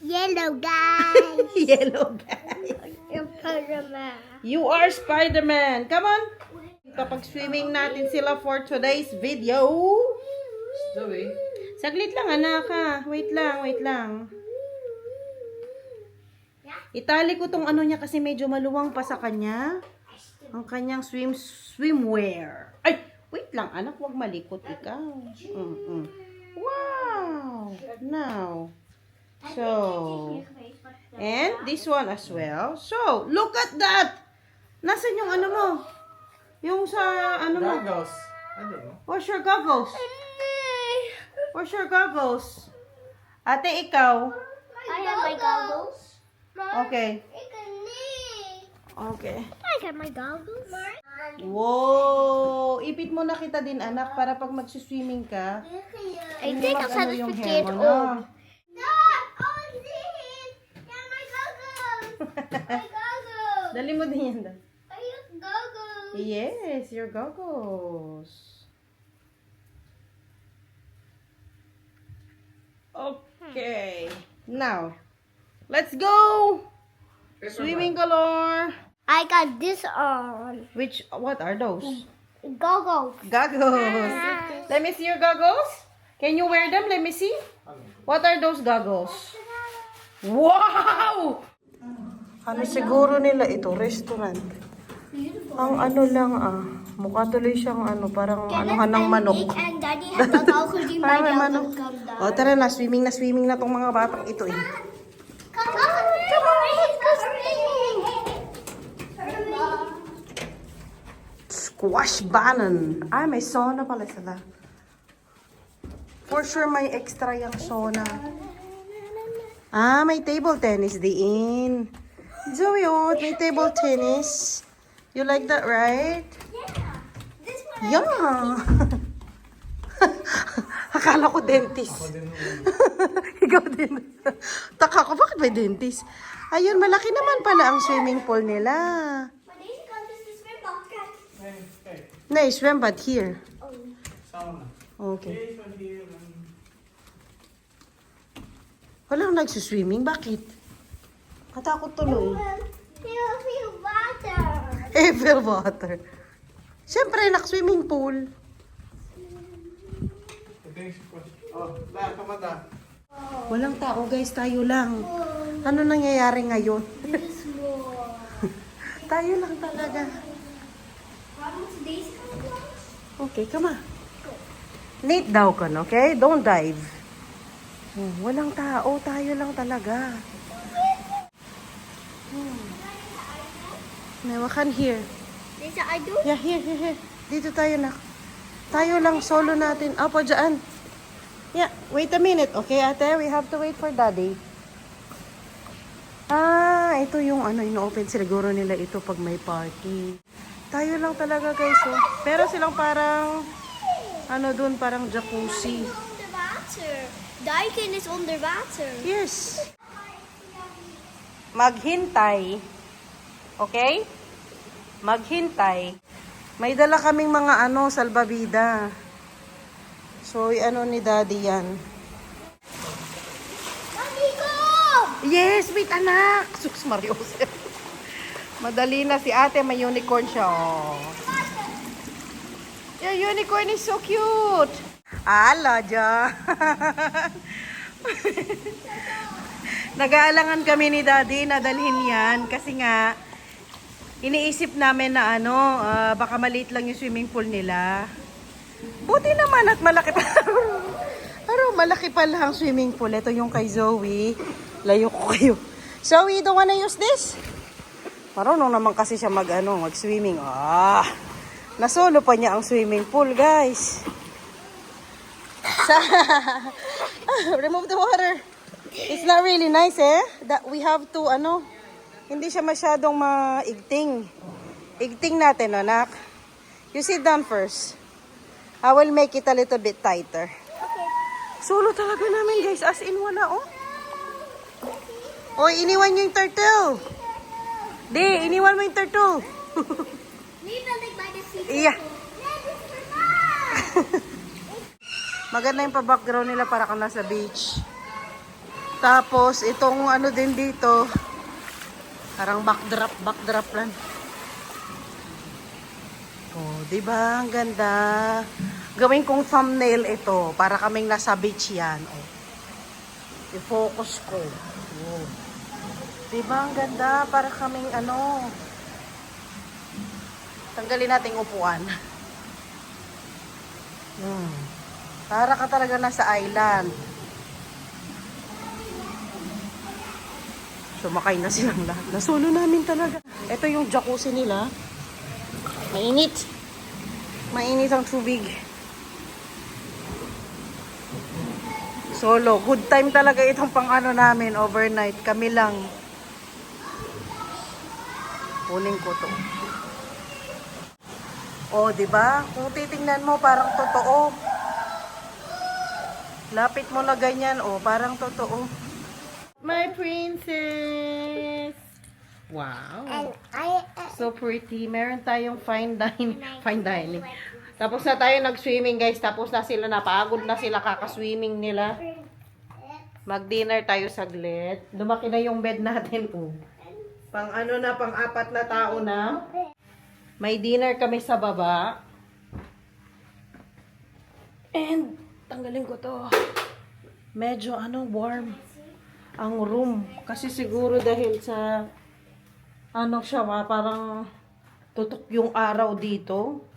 Yellow guy. Yellow guy. Yung Spider-Man. You are Spider-Man. Come on. Kapag-swimming natin sila for today's video. Zoe. Saglit lang, anak ha. Wait lang, wait lang. Itali ko tong ano niya kasi medyo maluwang pa sa kanya. Ang kanyang swimwear. Ay, wait lang, anak. Huwag malikot ikaw. Wow. Now. So. And this one as well. So, look at that. Nasaan yung ano mo? Yung sa ano mo? Goggles. Ano mo? Where's your goggles? Where's your goggles? Ate, ikaw? I have my goggles. Okay. Okay. I got my goggles. Wow! Ipit mo na kita din, anak, para pag magsiswimming ka, I hindi think I'm mag-ano yung certificate hair mo, old. no? Yeah, my goggles. My goggles. Dali mo din yan. I use goggles. Yes, your goggles. Okay. Now, let's go! Swimming color. I got this on. What are those? Goggles. Goggles. Let me see your goggles. Can you wear them? Let me see. What are those goggles? Wow! Ano siguro nila ito? Restaurant. Ang ano lang mukha tuloy siyang parang anuhan ng manok. And Daddy has the goggles in my Parang may goggles. manok. O tara na, swimming na tong mga batang ito eh. Come on. Squash bannon. May sauna pala sila. For sure may extra yung sauna. May table tennis din. Zoe, may table tennis. You like that, right? This one. Yeah. Akala ko dentist. Ikaw din. Taka ko, bakit may dentist? Ayun, malaki naman pala ang swimming pool nila. No, swim but here. Sauna. Okay. Okay, so here. Walang nagsuswimming. Bakit? Katakot tuloy. Feel water. Ever water. Siyempre, nak-swimming pool. Ito yung squash. Oh, lahat kamada. Walang tao, guys. Tayo lang. Ano nangyayari ngayon? This more. Tayo lang talaga. Okay, come on. Late daw ka, no? Okay? Don't dive. Walang tao. Tayo lang talaga. Nawakan here. This I do. Yeah, here. Dito tayo na. Tayo lang, solo natin. Apo, dyan. Yeah, wait a minute. Okay, ate? We have to wait for daddy. Ito yung ino-open siguro nila ito pag may party. Tayo lang talaga, guys. Oh. Pero silang parang, dun, parang jacuzzi. Underwater. Daikin is underwater. Yes. Maghintay. Okay? Maghintay. May dala kaming mga salbabida. So, ni daddy yan. Daddy, go! Yes, wait anak! Sus Marios. Madali na si ate, may unicorn siya. Oh. Your unicorn is so cute. Ala, dyan. Nag-aalangan kami ni daddy na dalhin yan kasi nga iniisip namin na baka maliit lang yung swimming pool nila. Buti naman at malaki pa. Pero malaki pala ang swimming pool. Ito yung kay Zoe. Layo ko kayo. Zoe, don't wanna use this? Marunong naman kasi siya mag-swimming. Nasolo pa niya ang swimming pool, guys. Remove the water. It's not really nice, eh? That we have to, hindi siya masyadong maigting. Igting natin, anak. You sit down first. I will make it a little bit tighter. Okay. Solo talaga namin, guys. As in, wala, oh. Oy, iniwan nyo yung turtle. Di, iniwan mo yung turtle. Leave the lake by the sea. Iya. Maganda yung pa-background nila para kang nasa beach. Tapos, itong ano din dito, parang backdrop lang. Oh, di ba? Ang ganda. Gawin kong thumbnail ito para kaming nasa beach yan. Oh. I-focus ko. Oh. Di ba? Ang ganda. Para kaming ano. Tanggalin nating upuan. Para ka talaga nasa island. Sumakay na silang lahat. Nasulo namin talaga. Ito yung jacuzzi nila. Mainit. Mainit ang tubig. Solo. Good time talaga itong pang ano namin. Overnight. Kami lang. Kunin ko to. Oh, di ba? Kung titingnan mo, parang totoo. Lapit mo na ganyan. Oh, parang totoo. My princess. Wow. And So pretty. Meron tayong fine dining. Tapos na tayo nag-swimming, guys. Tapos na sila, napagod na sila kaka-swimming nila. Mag-dinner tayo saglit. Lumaki na yung bed natin, oh. Pang ano na, pang 4 na tao na. May dinner kami sa baba. And, tanggalin ko to. Medyo, warm. Ang room. Kasi siguro dahil sa, siya, parang tutok yung araw dito.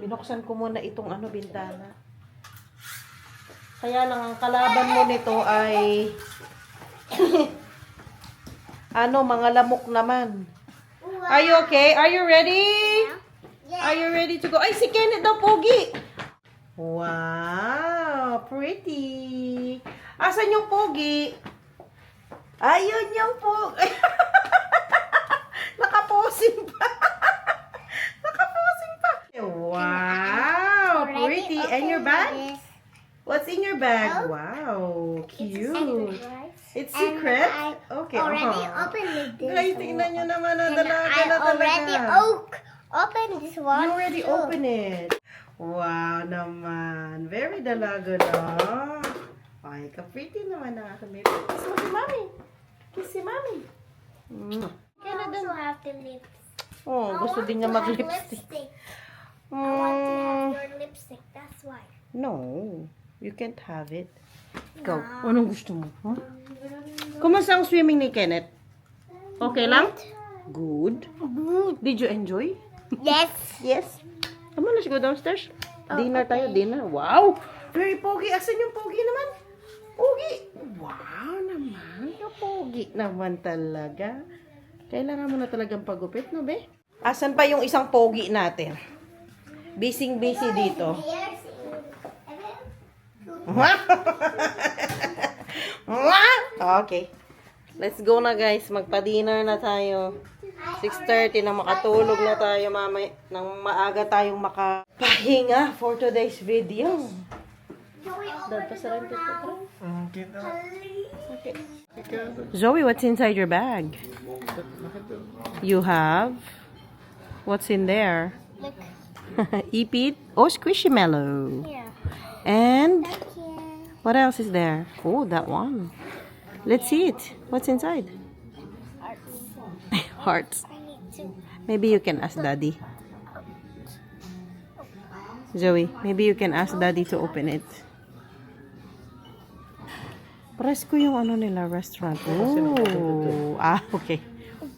Binuksan ko muna itong bintana. Kaya lang, ang kalaban mo nito ay mga lamok naman. Are you okay? Are you ready? Are you ready to go? Ay, si Kenneth daw, pogi! Wow! Pretty! Asan yung pogi? Ayun yung pogi! Nakaposing pa! Nakaposing pa! Wow! Pretty! And your bag? What's in your bag? Wow! Cute! It's secret? Okay, already opened this. Guys, tingnan nyo naman ang And dalaga I na already talaga. opened this one. You already too. opened it. Wow naman. Very dalaga na. Ay, ka-pretty naman ang aking baby. Kiss mo si Mami. Kiss si Mami. I also have the lips. Oh, gusto din niya mag-lipstick. I want to have your lipstick. That's why. No, you can't have it. Ikaw, anong gusto mo? Huh? Kumusta ang swimming ni Kenneth? Okay lang? Good. Did you enjoy? Yes. Yes. Come on, let's go downstairs. Dinner tayo, dinner. Wow! Very pogi. Asan yung pogi naman? Pogi! Wow naman. Yung pogi naman talaga. Kailangan mo na talagang pagupit, no, be? Asan pa yung isang pogi natin? Busy dito. Okay. Let's go na, guys. Magpa-dinner na tayo. 6:30 na makatulog na tayo mamaya. Nang maaga tayong makapahinga for today's video. Okay. Zoe, what's inside your bag? You have? What's in there? Look. Eat it. Oh, Squishymallow. Yeah. And Thank you. what else is there? Oh, that one. Let's see it. What's inside? Hearts. I need to. Maybe you can ask Daddy. Zoe, maybe you can ask Daddy to open it. Press ko yung nila, restaurant. Oh. Ah, okay.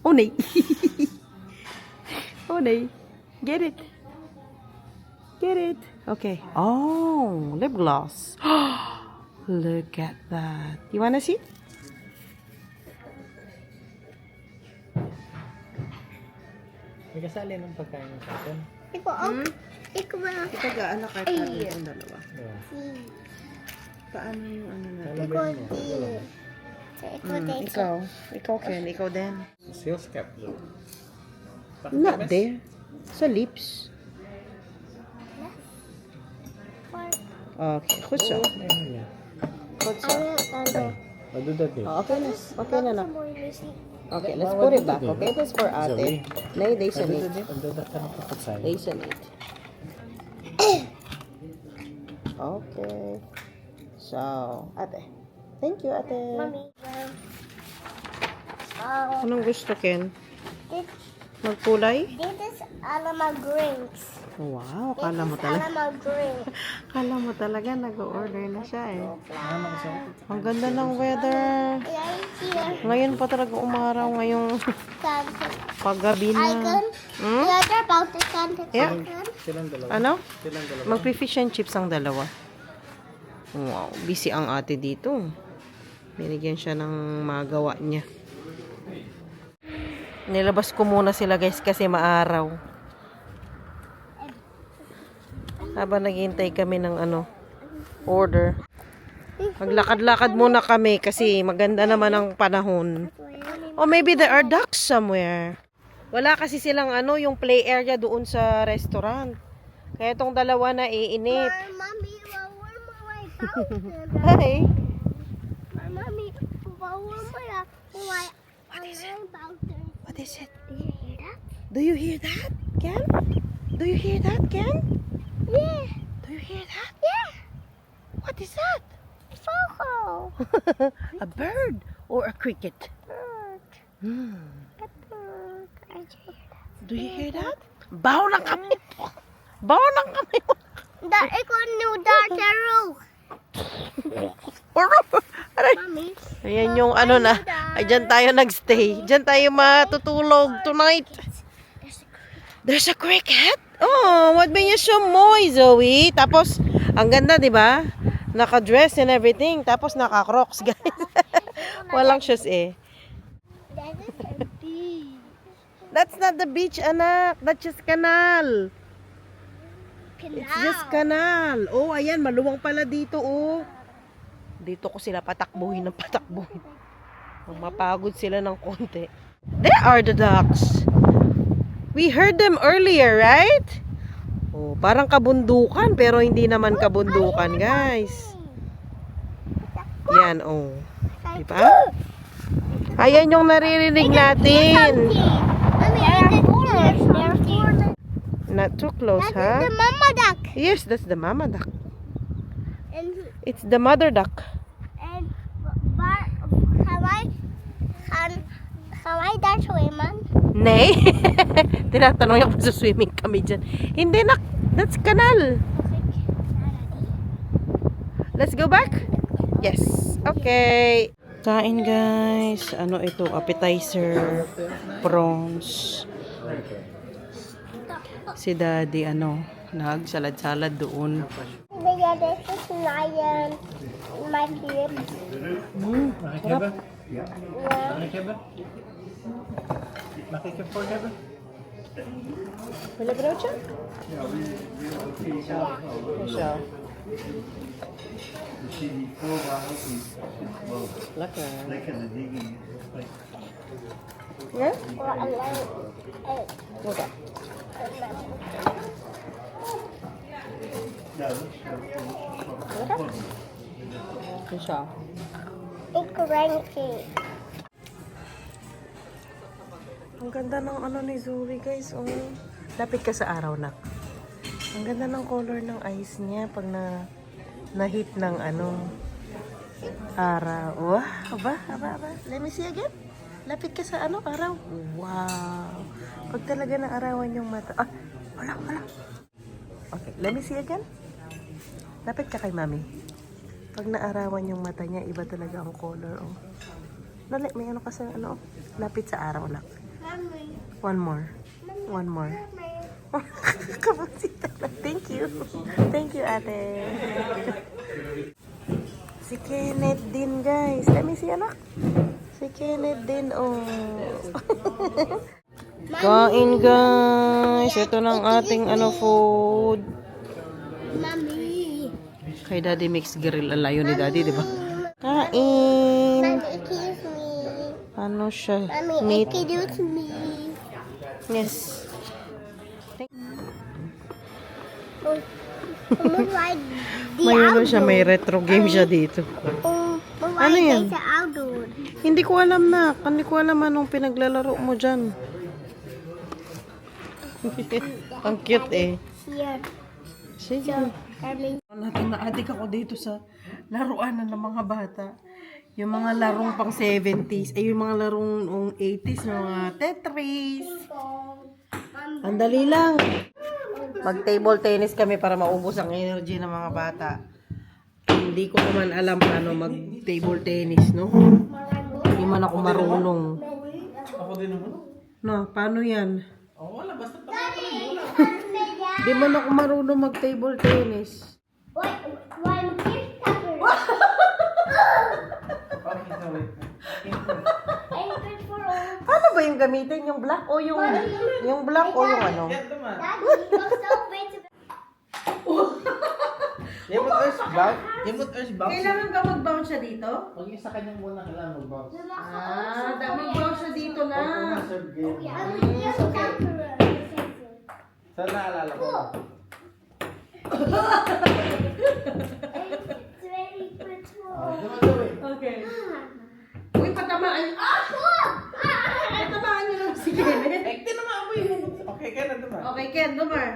Onay. Onay. Get it. Get it. Okay. Oh, lip gloss. Look at that. You wanna see? May kasali ng pagkain mo sa atin. Ikaw ba? Itagaan na kahit natin yung dalawa. Paano yung natin? Ikaw di. Ikaw. Ikaw, Ken. Ikaw din. Sales cap. Not there. Sa lips. Okay. Kusa. Kusa. Okay na. Okay na na. Okay, let's put it back. Okay, that's for ate. Nay, they sa need. They sa need. Okay. So, ate. Thank you, ate. Mommy. Anong gusto, Ken? This, Magkulay? this is Alama drinks. Wow, This kala mo is talaga. Alama drinks. Kala mo talaga nag-order na siya eh. Ano gusto mo? Ang ganda ng weather. Right here. Ngayon pa talaga umaraw ngayong Sunset paggabi na. icon. Hmm? You heard about the sunset Yeah. icon? Silang dalawa. Ano? Silang dalawa. Magpi-fish and chips ang dalawa. Wow, busy ang ate dito. Binigyan siya ng magawa niya. Nilabas ko muna sila guys kasi maaraw. Habang naghihintay kami ng order. Maglakad-lakad muna kami kasi maganda naman ang panahon. Or maybe there are ducks somewhere. Wala kasi silang yung play area doon sa restaurant. Kaya itong dalawa na iinip. Mommy, where my fountain? Hi! Mommy, where my fountain? What is it? Do you hear that? Do you hear that, Ken? Do you hear that, Ken? Yeah. Do you hear that? Yeah. What is that? Fogo. A bird or a cricket? Bird. Hmm. A bird. I hear that. Do you hear that? Baho ng kami. Baho ng kami. That is one new Dartaru. Aray. Mommy. Ayan yung na. Ay, dyan tayo nagstay. Dyan tayo matutulog tonight. There's a cricket? Oh, what ba niya siya mo, Zoe? Tapos, ang ganda, di ba? Naka-dress and everything. Tapos, naka-crocs, guys. Walang shoes eh. That is a bee. That's not the beach, anak. That's just canal. It's just canal. Oh, ayan, maluwang pala dito, oh. Dito ko sila patakbuhin ng patakbuhin. Mapagod sila ng konti. There are the ducks. We heard them earlier, right? Oh, parang kabundukan, pero hindi naman kabundukan, guys. Yan, oh. Diba? Ayan yung naririnig natin. Not too close, That huh? is the mama duck. Yes, that's the mama duck. And It's the mother duck. can I dash away, man? Nay? Tinatanong niya kung sa swimming kami dyan. Hindi na, that's canal. Let's go back? Yes. Okay. Kain guys. Ano ito? Appetizer. Prawns. Si daddy nagsalad-salad doon. Bigyan, this is lion. My kids. Nakikeba? Yeah. Nakikeba? Nakikeba ka ba? Wala ba siya? Siya. Laka. Yeah? Or a lion. Okay. Siya. Cranky. Ang ganda ng ni Zoe guys. Oh. Lapit ka sa araw na. Ang ganda ng color ng eyes niya pag na-hit ng araw. Wow. Aba. Let me see again. Lapit ka sa araw. Wow. Pag talaga naarawan yung mata. Ah, wala. Okay, let me see again. Lapit ka kay mami. Pag naarawan yung mata niya, iba talaga ang color. Oh. Dali, may ka sa lapit sa araw lang. Mommy. One more. Kapasita lang. Thank you. Thank you, ate. Si Kenneth din, guys. Let me see, anak. Si Kenneth din, oh. Kain, guys. Ito ng ating food. Mommy. Kay Daddy Mix Grill. Alayo ni Daddy, di ba? Kain. Mommy, kiss me. Ano siya? Mommy, Meat. introduce me. Yes. May siya, may retro game siya dito. Ano yan? Sa outdoor. Hindi ko alam na. Hindi ko alam anong pinaglalaro mo dyan. Ang cute eh. Here. Sige. Mommy. Natin na-addict ako dito sa laruan ng mga bata. Yung mga larong pang 70s. Ay, yung mga larong noong 80s. Yung mga Tetris. Ang dali lang. Mag-table tennis kami para maubos ang energy ng mga bata. Hindi ko naman alam paano mag-table tennis, no? Hindi man ako marunong. Ako din naman. No, paano yan? Oh, wala. Basta tapos ko ng bola. Di man ako marunong mag-table tennis. Okay, so wait. Paano ba yung gamitin? Yung black o yung black o yung ano? Yan naman. Yung earth block? Yung earth block? Kailangan ka mag-bounce siya dito? Pag isa kanyang muna kailangan mag-bounce. Mag-bounce siya dito na. Pag na-serve game. Saan naalala ko? Okay. Uy, patamaan niyo. Patamaan niyo lang si Kenneth. Eh, tinamaan mo yun. Okay, kaya na naman. Okay, Ken, dumar.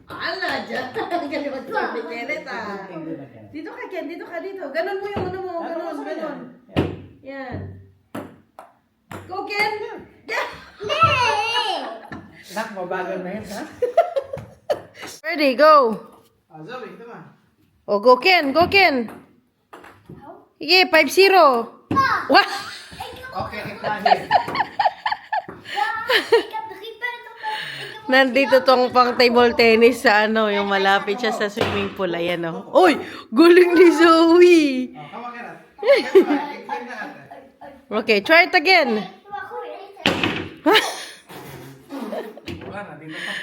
Ala, dyan. Galimot ko ni Kenneth, Hindi na kaya. Dito ka, Ken. Dito ka, dito. Ganon mo yung ano mo. Ganon, ganon. Yan. Go, Ken. Yeah. Nak, mabagal na yun, ha? Ready, go. Zoe, ito ma. O, go, Ken. Go, Ken. Sige, 5-0. What? Okay, kahit. Nandito tong pang table tennis sa ano, yung malapit siya sa swimming pool. Ayan, oh. Uy! Guling ni Zoe! Oh, kawa ka na. Explain na ate. Okay, try it again. Wala na, dito pa.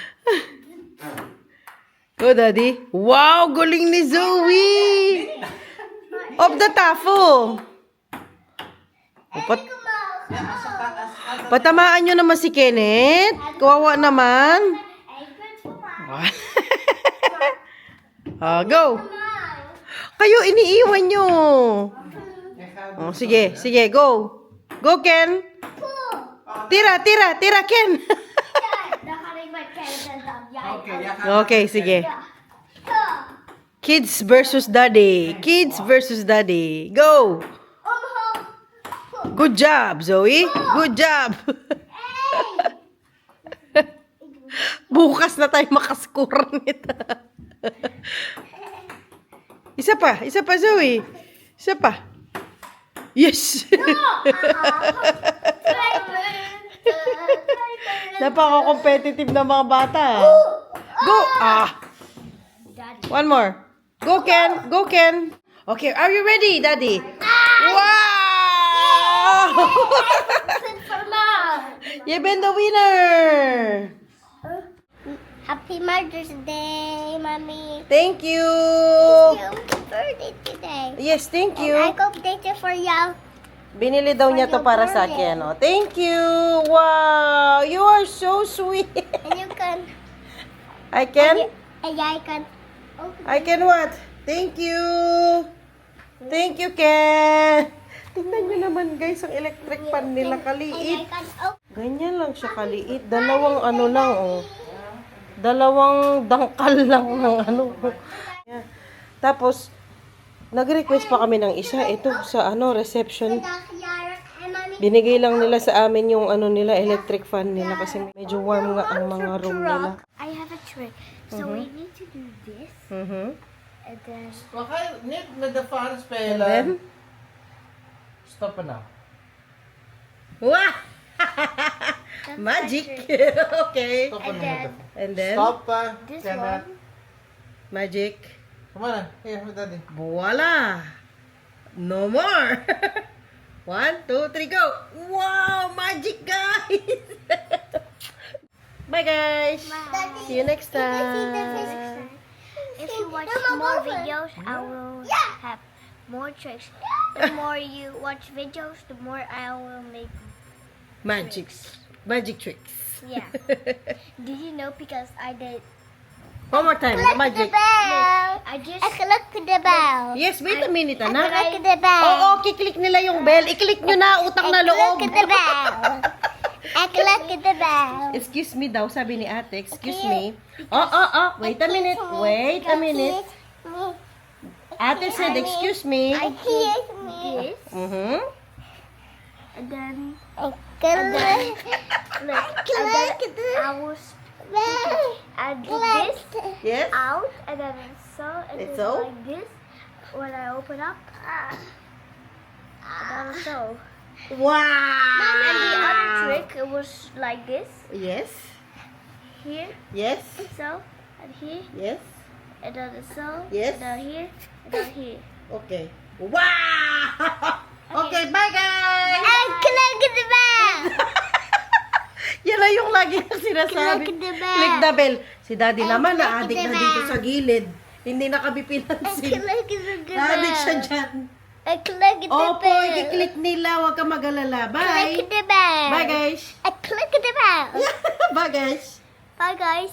Go, Daddy. Wow! Guling ni Zoe! Of the tafo. Patamaan nyo naman si Kenneth. Kawawa naman. Go. Kayo, iniiwan nyo. Oh, sige, sige, go. Go, Ken. Tira, tira, tira, Ken. Okay, Okay, sige. Kids versus Daddy. Kids versus Daddy. Go. Good job, Zoe. Good job. Bukas na tayo makascore nito. Isa pa, Zoe. Isa pa. Yes. Napaka-competitive na mga bata. Go. One more. Go, Ken. Go, Ken. Okay, are you ready, Daddy? Wow! You've been the winner. Happy Mother's Day, Mommy. Thank you. Happy birthday today. Yes, thank And I you. hope this for you. Binili daw niya to para sa akin. Oh. Thank you. Wow, you are so sweet. And you can. I can? And I can. I can what? Thank you. Thank you, Ken. Tingnan nyo naman guys, ang electric fan nila And I kaliit. can. Ganyan lang siya kaliit. Dalawang ano lang, oh. Dalawang dangkal lang ng ano. Yeah. Tapos, nag-request pa kami ng isa. Ito, sa ano, reception. Binigay lang nila sa amin yung ano nila, electric fan nila kasi medyo warm nga ang mga room nila. I have a trick. So we need to do this. Mhm. And then. Okay, Nick, with the fan And spela. then, Stop na. wah! That's Magic! my trick. Okay. Stop And na then ito. And then, Stop pa. this Cannot. one. magic. Come on. Here, with daddy. Voila! No more! 1, 2, 3, go! Wow! Magic, guys! Bye, guys! See you next time! If you watch more videos, I will have more tricks. The more you watch videos, the more I will make. Magic tricks. Yeah. Did you know? Because I did. One more time, magic. bell. I just. Click the bell. Yes, wait a minute, anak. Click the bell. Oo, kiklik nila yung bell. I-click nyo na, utang na loob. Click the bell. I click the bell. Excuse me daw, sabi ni ate. Excuse me. Wait a minute. Wait a minute. Ate said, excuse me. Kiss me. this, Mm-hmm. and then look, and then I was I did this Yes. out, and then so, and It's then so? like this. When I open up, and then so. Wow! And the other trick, it was like this, Yes. here, Yes. so, and here, Yes. and then so, Yes. and then here, and then here. Okay. Wow! Okay, bye guys! And click the bell! Yan lang yung lagi yung sinasabi. Click the bell. Click the bell. Si daddy naman, click na-addict the na dito bell. sa gilid. Hindi nakabipilansin. Click the Na-addict siya bell. dyan. I click the Opo, bell. i-click nila. Huwag ka mag-alala. Bye! Click the bell. Bye guys! I click the bell. Bye guys! Bye guys.